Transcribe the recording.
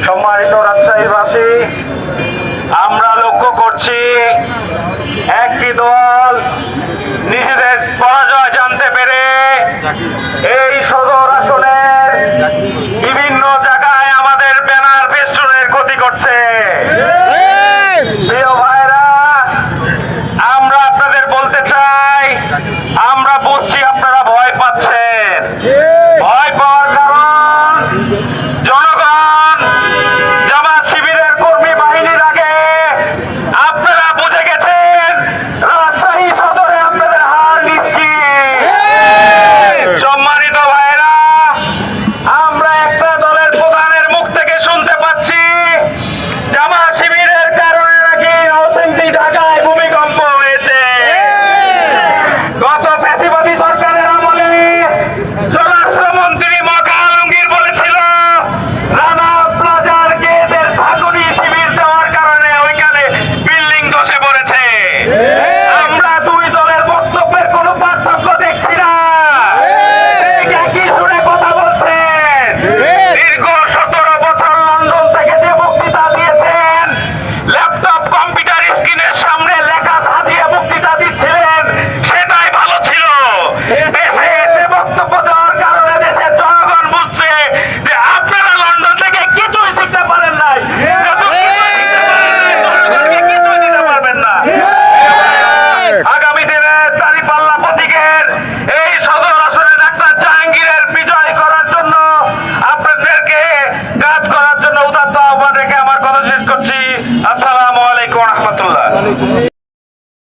সম্মানিত রাজশাহীবাসী, আমরা লক্ষ্য করছি একটি দল নিজেদের পরাজয় জানতে পেরে এই সদর আসনের বিভিন্ন জায়গায় আমাদের ব্যানার ফেস্টুনের ক্ষতি করছে। প্রিয় ভাইরা, আমরা আপনাদের বলতে চাই, আমরা বুঝছি আপনারা ভয় পাচ্ছেন। ভয় পাওয়ার কারণ জনগণ জামাত শিবিরের কর্মী বাহিনীর আগে আপনারা বুঝে গেছেন রাজশাহী সদরে আপনাদের হার নিশ্চিত। সম্মানিত ভাইরা, আমরা একটা দলের প্রধানের মুখ থেকে শুনতে পাচ্ছি জামাত শিবিরের কারণে নাকি নরসিংদী ঢাকায় ভূমিকম্প হয়েছে। গত ফ্যাসিবাদী সরকারের আমলে স্বরাষ্ট্রমন্ত্রী মকা আলমগীর বলেছিল রানা প্লাজার গেটের ঝাঁকুনি শিবির দেওয়ার কারণে ওইখানে বিল্ডিং ধসে পড়েছে। আমরা দুই দলের বক্তব্যের কোনো পার্থক্য দেখছি না, একই সুরে কথা বলছেন। দীর্ঘ 17 বছর লন্ডন থেকে যে বক্তৃতা দিয়েছেন, ল্যাপটপ কম্পিউটার স্ক্রিনের সামনে লেখা সাজিয়ে বক্তৃতা দিচ্ছিলেন, সেটাই ভালো ছিল। দেশে এসে বক্তব্য দেওয়ার কারণে দেশের জনগণ বুঝছে যে আপনারা লন্ডন থেকে কিছুই শিখতে পারেন নাই, জনগণকে কিছুই দিতে পারবেন না। আগামী দিনে দাঁড়িপাল্লা প্রতীকের এই সদর আসনে ডাক্তার জাহাঙ্গীরের বিজয় করার জন্য আপনাদেরকে কাজ করার জন্য উদাত্ত আহ্বান রেখে আমার কথা শেষ করছি। আসসালামু আলাইকুম ওয়া রাহমাতুল্লাহ।